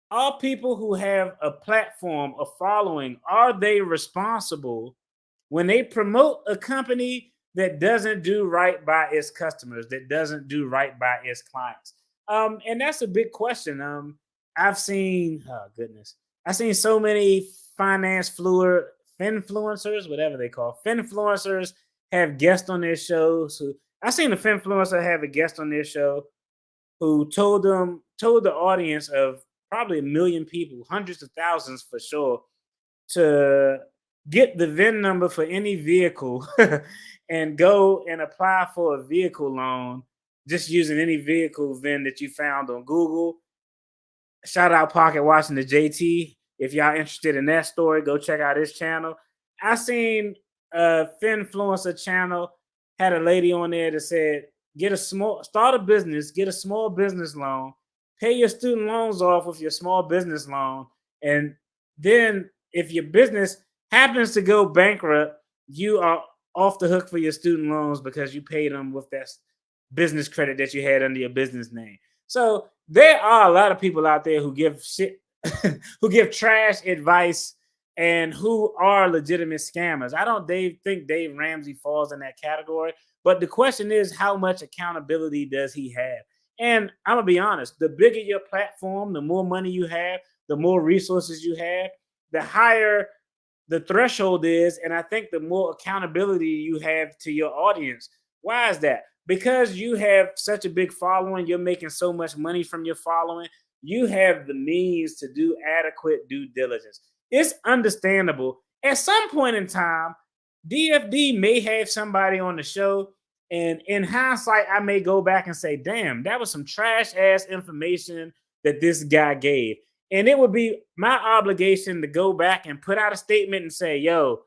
are people who have a platform, a following, are they responsible when they promote a company that doesn't do right by its customers, that doesn't do right by its clients? And that's a big question. I've seen, oh goodness, I've seen so many finance fluid finfluencers, whatever they call finfluencers, have guests on their shows. Who I've seen a finfluencer have a guest on their show who told the audience of probably a million people, hundreds of thousands for sure, to get the VIN number for any vehicle and go and apply for a vehicle loan just using any vehicle VIN that you found on Google. Shout out Pocket Watching the JT. If y'all interested in that story, go check out his channel. I seen a Finfluencer channel had a lady on there that said, start a business, get a small business loan, pay your student loans off with your small business loan, and then if your business happens to go bankrupt, you are off the hook for your student loans because you paid them with that business credit that you had under your business name. So there are a lot of people out there who give shit, who give trash advice and who are legitimate scammers. I don't think Dave Ramsey falls in that category, but the question is, how much accountability does he have? And I'm gonna be honest, the bigger your platform, the more money you have, the more resources you have, the higher the threshold is, and I think the more accountability you have to your audience. Why is that? Because you have such a big following, you're making so much money from your following, you have the means to do adequate due diligence. It's understandable. At some point in time, DFD may have somebody on the show, and in hindsight, I may go back and say, damn, that was some trash ass information that this guy gave. And it would be my obligation to go back and put out a statement and say, yo,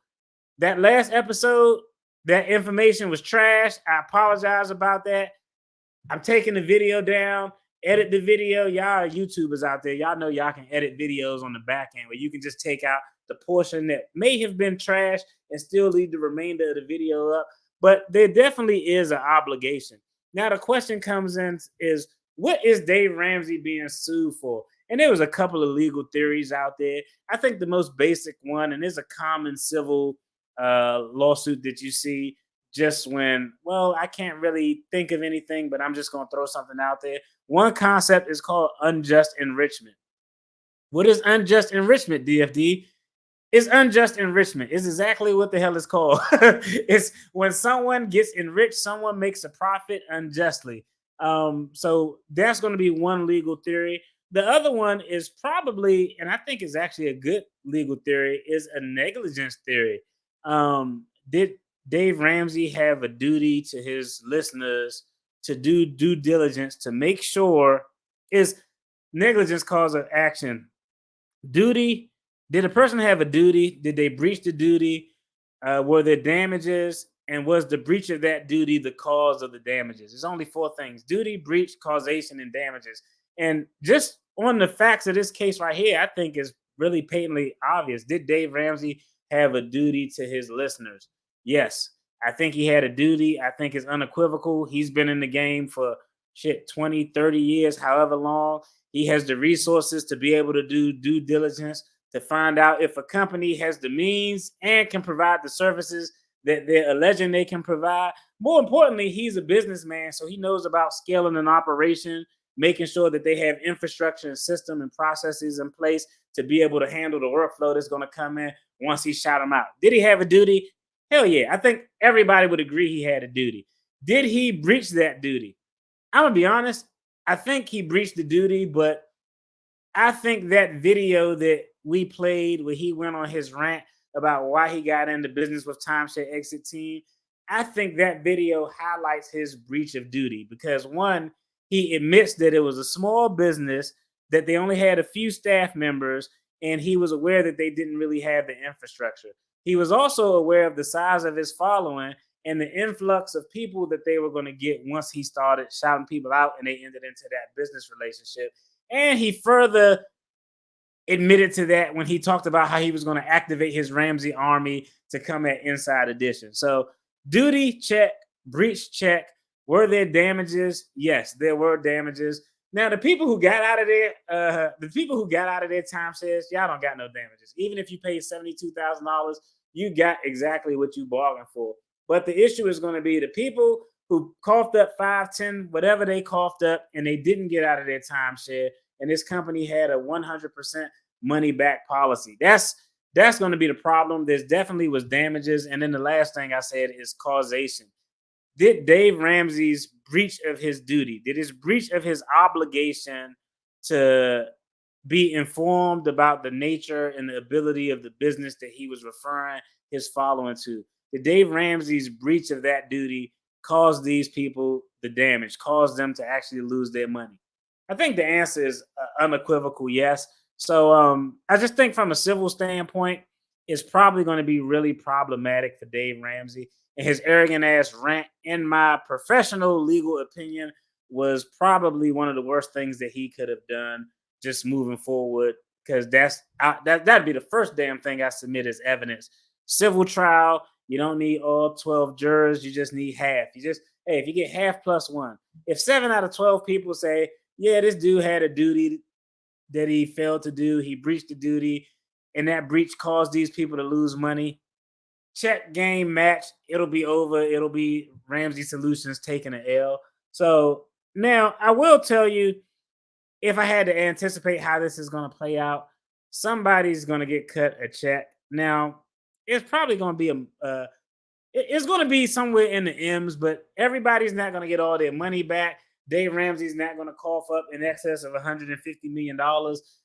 that last episode, that information was trash. I apologize about that. I'm taking the video down, edit the video. Y'all are YouTubers out there. Y'all know y'all can edit videos on the back end where you can just take out the portion that may have been trash and still leave the remainder of the video up. But there definitely is an obligation. Now, the question comes in is, what is Dave Ramsey being sued for? And there was a couple of legal theories out there. I think the most basic one, and it's a common civil lawsuit that you see just when, well, I can't really think of anything, but I'm just going to throw something out there. One concept is called unjust enrichment. What is unjust enrichment, DFD? It's unjust enrichment. It's exactly what the hell it's called. It's when someone gets enriched, someone makes a profit unjustly. So that's going to be one legal theory. The other one is probably, and I think it's actually a good legal theory, is a negligence theory. Did Dave Ramsey have a duty to his listeners to do due diligence to make sure? Is negligence cause of action? Duty, did a person have a duty? Did they breach the duty? Were there damages? And was the breach of that duty the cause of the damages? There's only four things: duty, breach, causation, and damages. And just on the facts of this case right here, I think is really patently obvious. Did Dave Ramsey have a duty to his listeners? Yes. I think he had a duty. I think it's unequivocal. He's been in the game for 20, 30 years, however long. He has the resources to be able to do due diligence to find out if a company has the means and can provide the services that they're alleging they can provide. More importantly, he's a businessman, so he knows about scaling an operation, making sure that they have infrastructure and system and processes in place to be able to handle the workflow that's going to come in once he shot them out. Did he have a duty? Hell yeah. I think everybody would agree he had a duty. Did he breach that duty? I'm going to be honest. I think he breached the duty, but I think that video that we played where he went on his rant about why he got into business with Timeshare Exit Team, I think that video highlights his breach of duty because, one, he admits that it was a small business, that they only had a few staff members, and he was aware that they didn't really have the infrastructure. He was also aware of the size of his following and the influx of people that they were going to get once he started shouting people out and they entered into that business relationship. And he further admitted to that when he talked about how he was going to activate his Ramsey army to come at Inside Edition. So duty, check. breach check. Were there damages? Yes, there were damages. Now, the people who got out of there, timeshares, y'all don't got no damages. Even if you paid $72,000, you got exactly what you bargained for. But the issue is going to be the people who coughed up 5, 10, whatever they coughed up, and they didn't get out of their timeshare, and this company had a 100% money back policy. That's going to be the problem. There's definitely was damages. And then the last thing I said is causation. Did Dave Ramsey's breach of his duty, did his breach of his obligation to be informed about the nature and the ability of the business that he was referring his following to, did Dave Ramsey's breach of that duty cause these people the damage, cause them to actually lose their money? I think the answer is unequivocal yes. So I just think from a civil standpoint, it's probably going to be really problematic for Dave Ramsey. And his arrogant ass rant, in my professional legal opinion, was probably one of the worst things that he could have done just moving forward. Because that'd be the first damn thing I submit as evidence. Civil trial, you don't need all 12 jurors, you just need half. If you get half plus one. If 7 out of 12 people say, yeah, this dude had a duty that he failed to do, he breached the duty, and that breach caused these people to lose money, check, game, match, it'll be over. It'll be Ramsey Solutions taking an L. So now I will tell you, if I had to anticipate how this is going to play out, somebody's going to get cut a check. Now, it's probably going to be it's going to be somewhere in the M's, but everybody's not going to get all their money back. Dave Ramsey's not going to cough up in excess of $150 million.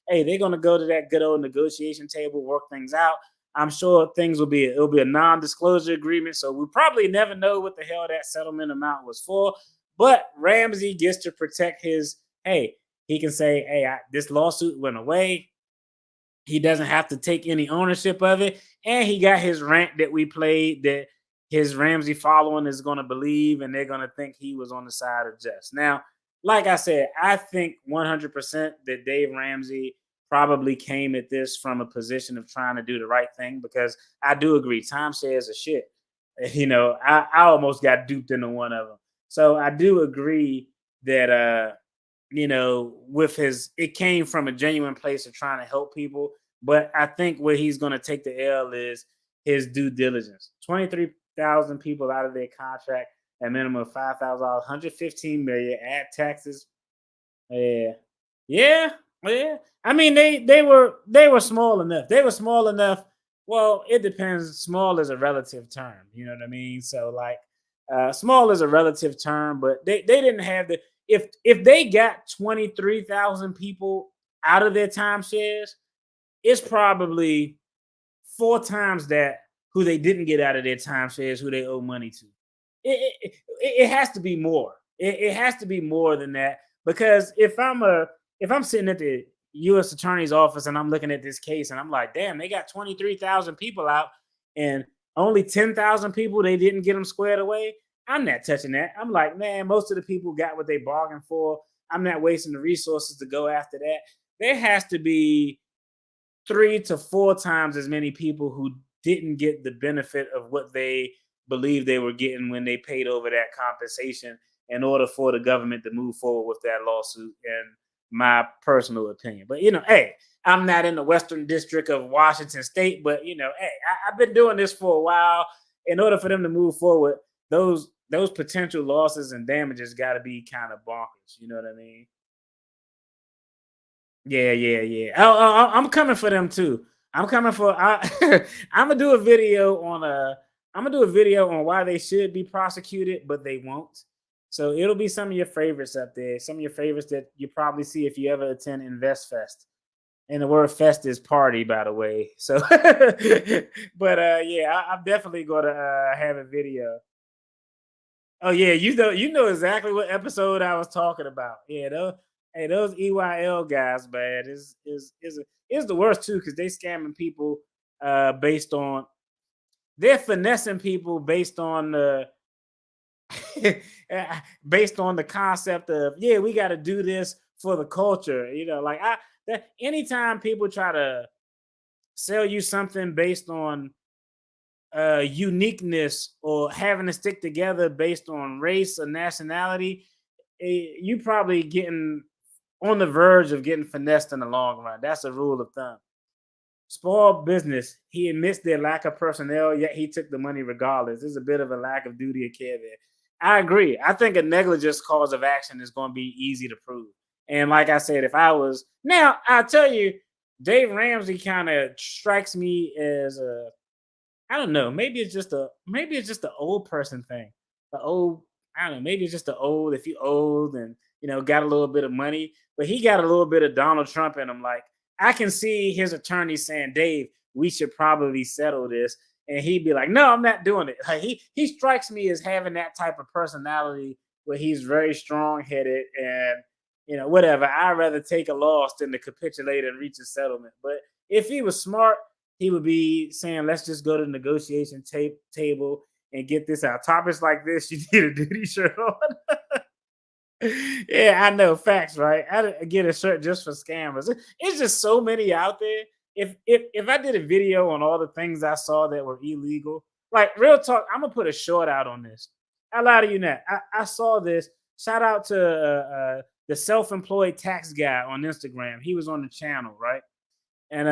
Hey, they're going to go to that good old negotiation table, work things out. I'm sure it'll be a non-disclosure agreement, so we'll probably never know what the hell that settlement amount was for. But Ramsey gets to protect his, he can say, this lawsuit went away. He doesn't have to take any ownership of it. And he got his rant that we played that his Ramsey following is going to believe, and they're going to think he was on the side of justice. Now, like I said, I think 100% that Dave Ramsey probably came at this from a position of trying to do the right thing, because I do agree, timeshares are shit. I almost got duped into one of them. So I do agree that, it came from a genuine place of trying to help people. But I think where he's going to take the L is his due diligence. 23,000 people out of their contract, a minimum of $5,000, $115 million, add taxes. Yeah. I mean, they were small enough. They were small enough. Well, it depends. Small is a relative term. You know what I mean? So like, small is a relative term, but they didn't have the. If they got 23,000 people out of their timeshares, it's probably 4 times that who they didn't get out of their timeshares, who they owe money to. It has to be more. It has to be more than that, because if I'm sitting at the U.S. Attorney's office and I'm looking at this case and I'm like, damn, they got 23,000 people out and only 10,000 people they didn't get them squared away, I'm not touching that. I'm like, man, most of the people got what they bargained for. I'm not wasting the resources to go after that. There has to be 3 to 4 times as many people who didn't get the benefit of what they believed they were getting when they paid over that compensation in order for the government to move forward with that lawsuit, in my personal opinion. But, I'm not in the Western District of Washington State, but, I've been doing this for a while. In order for them to move forward, those potential losses and damages got to be kind of bonkers. You know what I mean? Yeah. I'm coming for them too. I'm coming for. I'm gonna do a video on why they should be prosecuted, but they won't. So it'll be some of your favorites up there. Some of your favorites that you probably see if you ever attend Invest Fest. And the word fest is party, by the way. So, but I'm definitely gonna have a video. Oh yeah, you know exactly what episode I was talking about. Yeah, those EYL guys, man, is the worst too, because they scamming people they're finessing people based on the based on the concept of, we got to do this for the culture. Anytime people try to sell you something based on uniqueness or having to stick together based on race or nationality, you probably getting on the verge of getting finessed in the long run. That's a rule of thumb. Small business, he admits their lack of personnel, yet he took the money regardless. There's a bit of a lack of duty of care there. I agree. I think a negligence cause of action is going to be easy to prove. And like I said, if I was now, I'll tell you, Dave Ramsey kind of strikes me as a, I don't know, maybe it's just the old person thing. The old, I don't know, maybe it's just the old, if you old and got a little bit of money, but he got a little bit of Donald Trump in him. Like, I can see his attorney saying, Dave, we should probably settle this. And he'd be like, no, I'm not doing it. Like, he strikes me as having that type of personality where he's very strong headed and whatever. I'd rather take a loss than to capitulate and reach a settlement. But if he was smart, he would be saying, let's just go to the negotiation table and get this out. Topics like this, you need a duty shirt on. Yeah, I know, facts, right? I get a shirt just for scammers. It's just so many out there. If I did a video on all the things I saw that were illegal, like real talk, I'm gonna put a short out on this. I lie to you not. I saw this. Shout out to the self-employed tax guy on Instagram. He was on the channel, right? And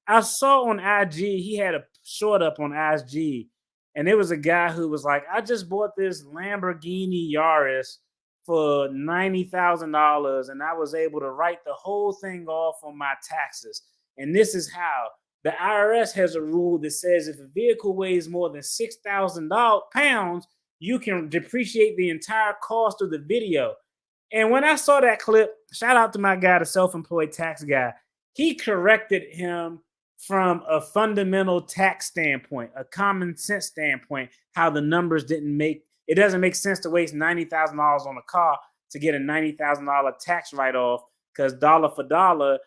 I saw on IG, he had a short up on IG, and it was a guy who was like, I just bought this Lamborghini Yaris for $90,000, and I was able to write the whole thing off on my taxes. And this is how. The IRS has a rule that says if a vehicle weighs more than 6,000 pounds, you can depreciate the entire cost of the video. And when I saw that clip, shout out to my guy, the self-employed tax guy, he corrected him from a fundamental tax standpoint, a common sense standpoint, how the numbers it doesn't make sense to waste $90,000 on a car to get a $90,000 tax write-off, because dollar for dollar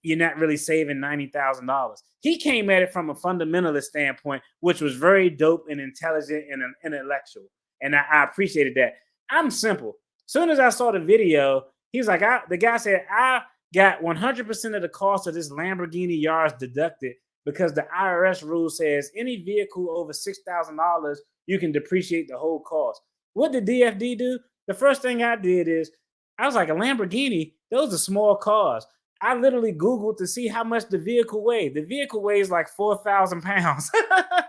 you're not really saving $90,000. He came at it from a fundamentalist standpoint, which was very dope and intelligent and intellectual. And I appreciated that. I'm simple. As soon as I saw the video, he was like, the guy said, I got 100% of the cost of this Lamborghini Yaris deducted because the IRS rule says any vehicle over $6,000, you can depreciate the whole cost. What did DFD do? The first thing I did is, I was like, a Lamborghini, those are small cars. I literally Googled to see how much the vehicle weighed. The vehicle weighs like 4,000 pounds. I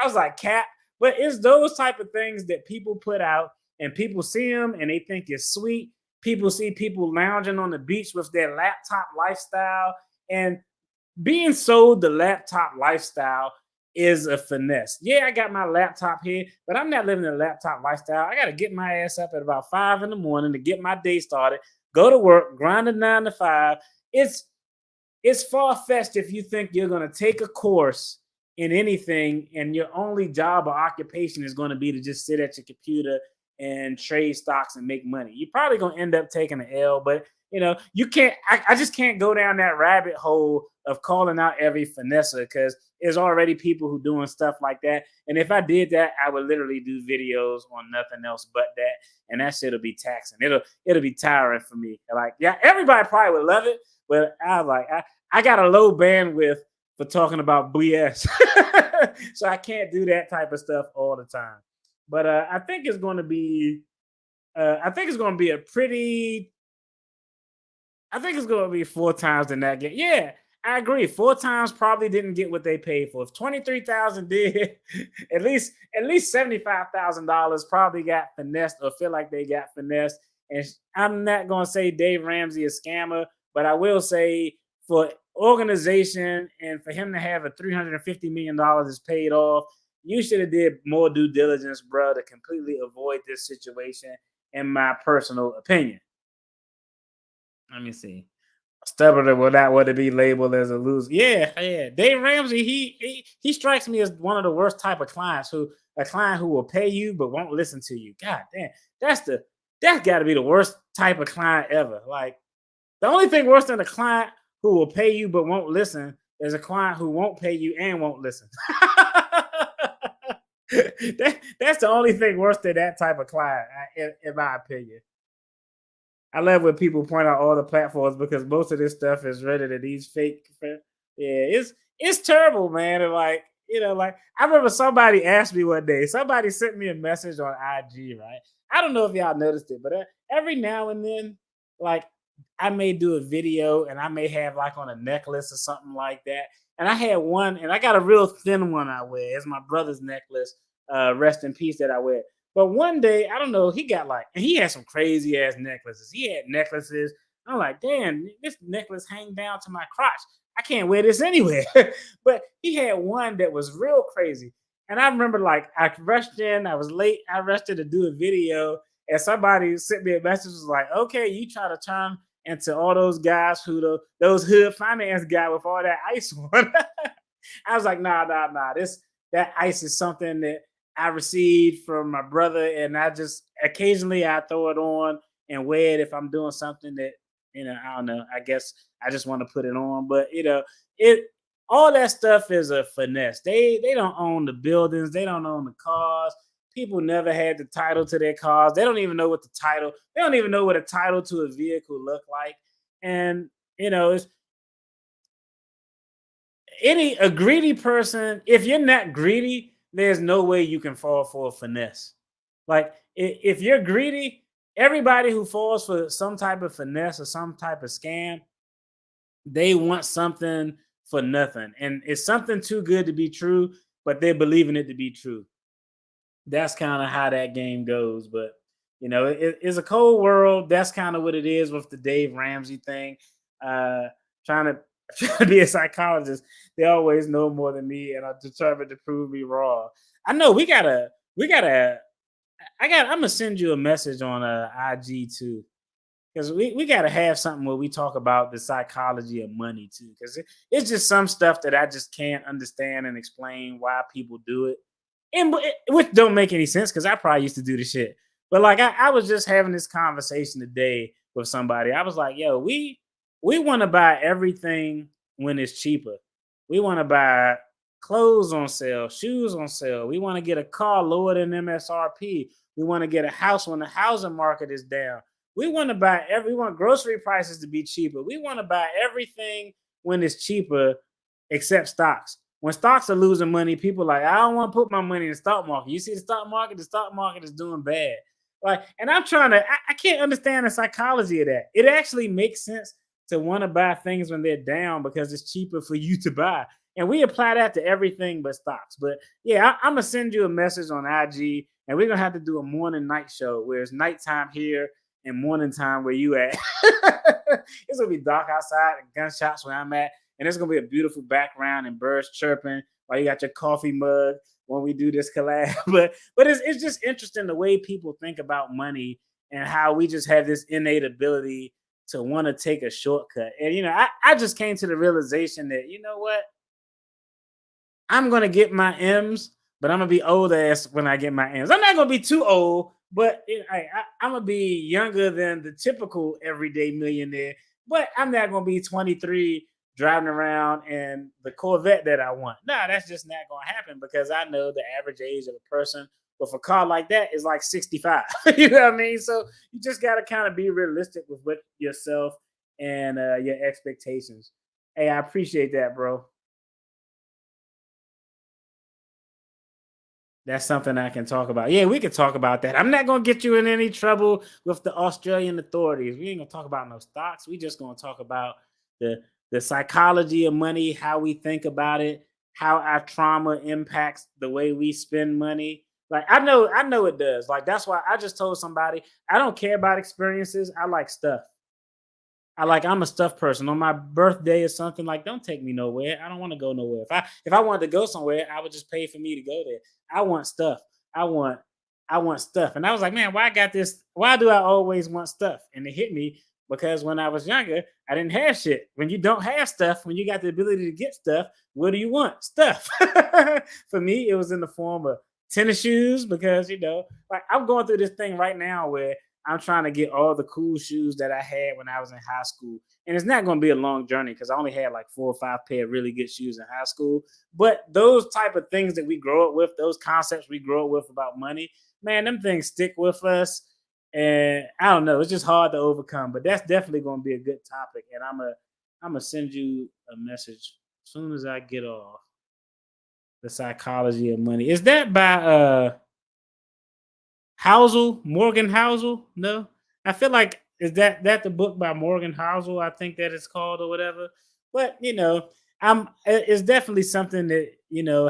was like, cat. But it's those type of things that people put out, and people see them and they think it's sweet. People see people lounging on the beach with their laptop lifestyle, and being sold the laptop lifestyle is a finesse. Yeah, I got my laptop here, but I'm not living a laptop lifestyle. I got to get my ass up at about 5 in the morning to get my day started, go to work, grind a 9 to 5. It's far-fetched if you think you're going to take a course in anything and your only job or occupation is going to be to just sit at your computer and trade stocks and make money. You're probably going to end up taking an L, but you can't, I just can't go down that rabbit hole of calling out every finesser, because there's already people who doing stuff like that. And if I did that, I would literally do videos on nothing else but that. And that shit'll be taxing. It'll be tiring for me. Like, yeah, everybody probably would love it, but I was like, I got a low bandwidth for talking about BS. So I can't do that type of stuff all the time. But I think it's going to be I think it's going to be 4 times the net game. Yeah, I agree. 4 times probably didn't get what they paid for. If 23,000 did, at least $75,000 probably got finessed or feel like they got finessed. And I'm not going to say Dave Ramsey is a scammer, but I will say for organization and for him to have a $350 million is paid off, you should have did more due diligence, bro, to completely avoid this situation, in my personal opinion. Let me see. Stubborn would not want to be labeled as a loser. Yeah. Dave Ramsey, he strikes me as one of the worst type of clients, a client who will pay you but won't listen to you. God damn, that's got to be the worst type of client ever. Like, the only thing worse than a client who will pay you but won't listen is a client who won't pay you and won't listen. That's the only thing worse than that type of client, in my opinion. I love when people point out all the platforms, because most of this stuff is Reddit and these fake. Yeah, it's terrible, man. And like, Like I remember somebody asked me one day, somebody sent me a message on IG, right? I don't know if y'all noticed it, but every now and then, like I may do a video and I may have like on a necklace or something like that. And I had one, and I got a real thin one I wear. It's my brother's necklace, rest in peace, that I wear. But one day, I don't know, he got like, and he had some crazy ass necklaces. He had necklaces. I'm like, damn, this necklace hang down to my crotch. I can't wear this anywhere. But he had one that was real crazy. And I remember like I rushed in, I was late, I rushed in to do a video, and somebody sent me a message, was like, okay, you try to turn into all those guys those hood finance guy with all that ice on. I was like, nah. That ice is something that I received from my brother, and I just occasionally I throw it on and wear it if I'm doing something that I don't know. I guess I just want to put it on, but it all that stuff is a finesse. They don't own the buildings, they don't own the cars. People never had the title to their cars. They don't even know what the title. They don't even know what a title to a vehicle look like. And it's a greedy person. If you're not greedy, there's no way you can fall for a finesse. Like if you're greedy, everybody who falls for some type of finesse or some type of scam, they want something for nothing, and it's something too good to be true, but they're believing it to be true. That's kind of how that game goes. But it's a cold world. That's kind of what it is with the Dave Ramsey thing. Trying to trying to be a psychologist, they always know more than me, and are determined to prove me wrong. I know I'm gonna send you a message on IG too, because we got to have something where we talk about the psychology of money too, because it's just some stuff that I just can't understand and explain why people do it, and which don't make any sense because I probably used to do the shit. But like I was just having this conversation today with somebody. I was like, yo, we want to buy everything when it's cheaper. We want to buy clothes on sale, shoes on sale. We want to get a car lower than MSRP. We want to get a house when the housing market is down. We want grocery prices to be cheaper. We want to buy everything when it's cheaper except stocks. When stocks are losing money, people are like, I don't want to put my money in the stock market. You see the stock market is doing bad. Like, and I can't understand the psychology of that. It actually makes sense to want to buy things when they're down because it's cheaper for you to buy. And we apply that to everything but stocks. But yeah, I'm going to send you a message on IG, and we're going to have to do a morning night show where it's nighttime here and morning time where you at. It's going to be dark outside and gunshots where I'm at. And it's going to be a beautiful background and birds chirping while you got your coffee mug when we do this collab. But it's just interesting the way people think about money and how we just have this innate ability to want to take a shortcut. And, I just came to the realization that, you know what? I'm going to get my M's, but I'm going to be old ass when I get my M's. I'm not going to be too old, but I'm going to be younger than the typical everyday millionaire, but I'm not going to be 23 driving around in the Corvette that I want. No, that's just not going to happen because I know the average age of a person with a car like that is like 65. You know what I mean? So you just got to kind of be realistic with what yourself and your expectations. Hey, I appreciate that, bro. That's something I can talk about. Yeah, we can talk about that. I'm not going to get you in any trouble with the Australian authorities. We ain't going to talk about no stocks. We just going to talk about the psychology of money, how we think about it, how our trauma impacts the way we spend money. Like I know it does. Like that's why I just told somebody I don't care about experiences. I like stuff. I'm a stuff person. On my birthday or something, like don't take me nowhere. I don't want to go nowhere. If I wanted to go somewhere, I would just pay for me to go there. I want stuff. I want stuff. And I was like, man, why I got this? Why do I always want stuff? And it hit me because when I was younger, I didn't have shit. When you don't have stuff, when you got the ability to get stuff, what do you want? Stuff. For me, it was in the form of tennis shoes because like I'm going through this thing right now where I'm trying to get all the cool shoes that I had when I was in high school. And it's not going to be a long journey because I only had like 4 or 5 pair of really good shoes in high school. But those type of things that we grow up with, those concepts we grow up with about money, man, them things stick with us. And I don't know, it's just hard to overcome. But that's definitely going to be a good topic. And I'm going to send you a message as soon as I get off. The Psychology of Money. Is that by Housel, Morgan Housel? No, I feel like is that the book by Morgan Housel? I think that it's called or whatever. But it's definitely something that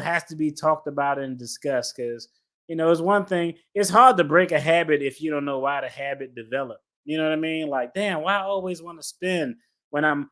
has to be talked about and discussed because it's one thing. It's hard to break a habit if you don't know why the habit developed. You know what I mean? Like, damn, why I always want to spend when I'm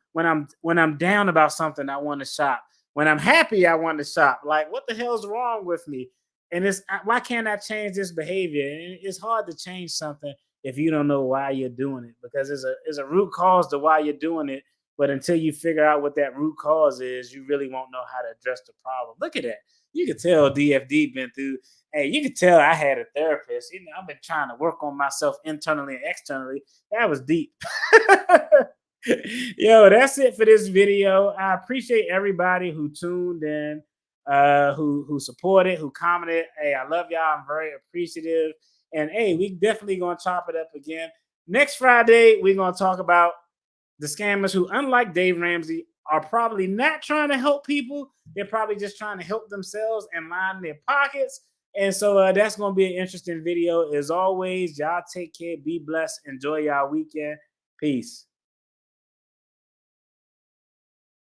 down about something, I want to shop. When I'm happy, I want to shop. Like, what the hell's wrong with me? And why can't I change this behavior? And it's hard to change something if you don't know why you're doing it because there's a root cause to why you're doing it. But until you figure out what that root cause is, you really won't know how to address the problem. Look at that. You can tell DFD been through. Hey, you can tell I had a therapist. I've been trying to work on myself internally and externally. That was deep. Yo, that's it for this video. I appreciate everybody who tuned in, who supported, who commented. Hey, I love y'all. I'm very appreciative. And hey, we definitely gonna chop it up again. Next Friday, we're gonna talk about the scammers who, unlike Dave Ramsey, are probably not trying to help people. They're probably just trying to help themselves and line their pockets. And so that's gonna be an interesting video. As always, y'all take care, be blessed, enjoy y'all weekend. Peace.